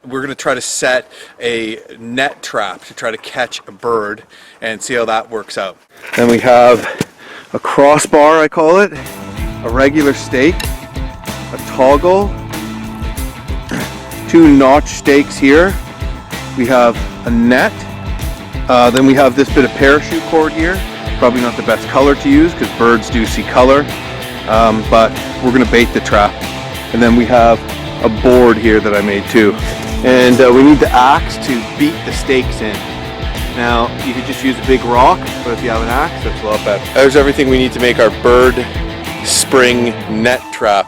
we're going to try to set a net trap to try to catch a bird and see how that works out. Then we have a crossbar, I call it, a regular stake, a toggle, 2 notch stakes here. We have a net. Then we have this bit of parachute cord here. Probably not the best color to use because birds do see color, but we're going to bait the trap. And then we have a board here that I made too. And we need the axe to beat the stakes in. Now, you could just use a big rock, but if you have an axe, that's a lot better. There's everything we need to make our bird spring net trap,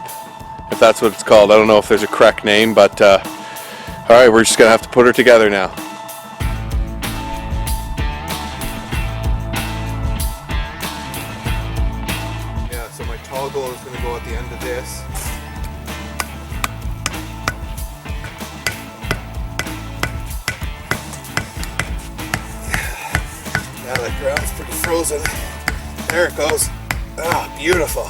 if that's what it's called. I don't know if there's a correct name, but all right, we're just gonna have to put her together now. Yeah, so my toggle is gonna go at the end of this. Now that ground's pretty frozen. There it goes. Ah, beautiful.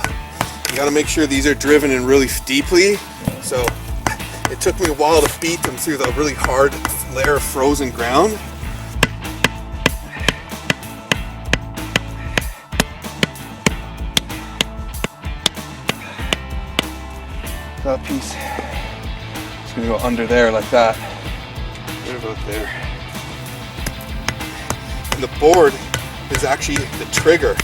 You gotta make sure these are driven in really deeply. So it took me a while to beat them through the really hard layer of frozen ground. That piece is gonna go under there like that. Right about there. And the board is actually the trigger.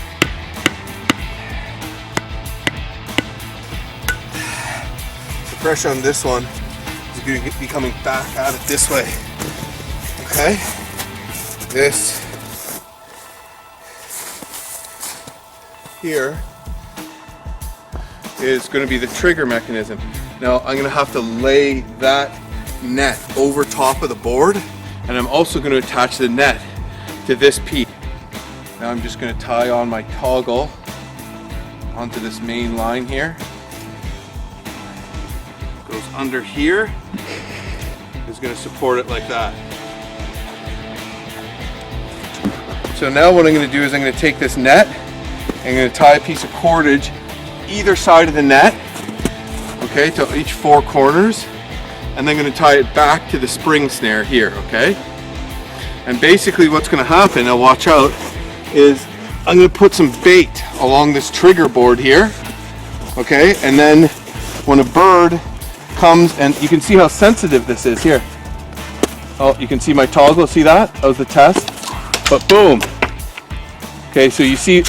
The pressure on this one is going to be coming back at it this way. Okay? This here is going to be the trigger mechanism. Now I'm going to have to lay that net over top of the board, and I'm also going to attach the net to this piece. Now I'm just going to tie on my toggle onto this main line here. Goes under here. Is going to support it like that. So now what I'm going to do is I'm going to take this net, I'm going to tie a piece of cordage either side of the net, okay, to each 4 corners, and then I'm going to tie it back to the spring snare here, okay? And basically what's going to happen, now watch out, is I'm going to put some bait along this trigger board here, okay? And then when a bird comes, and you can see how sensitive this is here. Oh, you can see my toggle, see that? That was the test. But boom. Okay, so you see,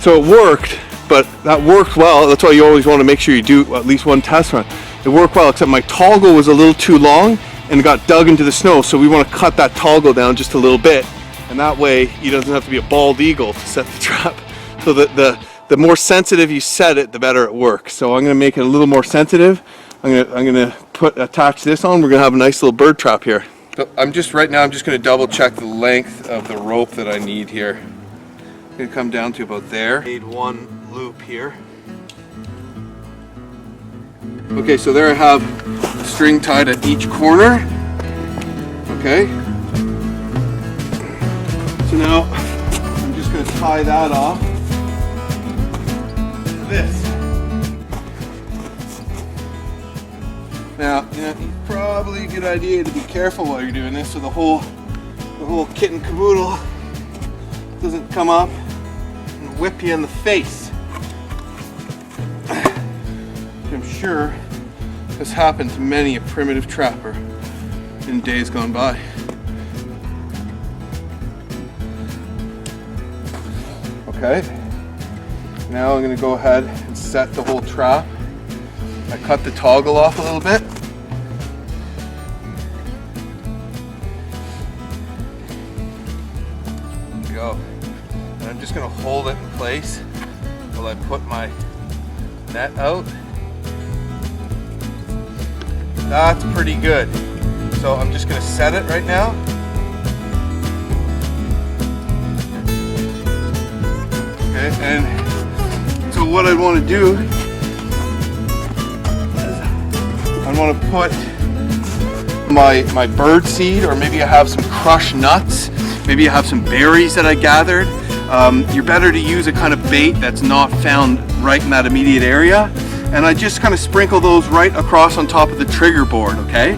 so it worked, but that worked well. That's why you always want to make sure you do at least one test run. It worked well, except my toggle was a little too long and it got dug into the snow, so we want to cut that toggle down just a little bit, and that way it doesn't have to be a bald eagle to set the trap. So the more sensitive you set it, the better it works. So I'm going to make it a little more sensitive. I'm going to attach this on. We're going to have a nice little bird trap here. So right now I'm just going to double check the length of the rope that I need here. I'm going to come down to about there. Made one loop here. Okay, so there I have the string tied at each corner. Okay. So now I'm just going to tie that off to this. Now, it's probably a good idea to be careful while you're doing this so the whole kit and caboodle doesn't come up and whip you in the face. I'm sure has happened to many a primitive trapper in days gone by. Okay, now I'm going to go ahead and set the whole trap. I cut the toggle off a little bit. There we go. And I'm just going to hold it in place while I put my net out. That's pretty good. So I'm just going to set it right now. Okay, and so what I want to do is I want to put my bird seed, or maybe I have some crushed nuts, maybe I have some berries that I gathered. You're better to use a kind of bait that's not found right in that immediate area. And I just kind of sprinkle those right across on top of the trigger board, okay?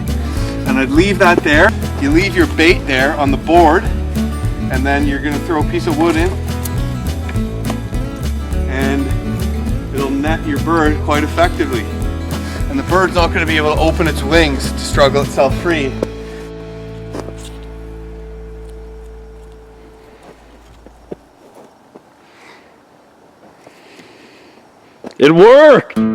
And And I'd leave that there. You leave your bait there on the board, and then you're going to throw a piece of wood in, and it'll net your bird quite effectively. And the bird's not going to be able to open its wings to struggle itself free. It worked!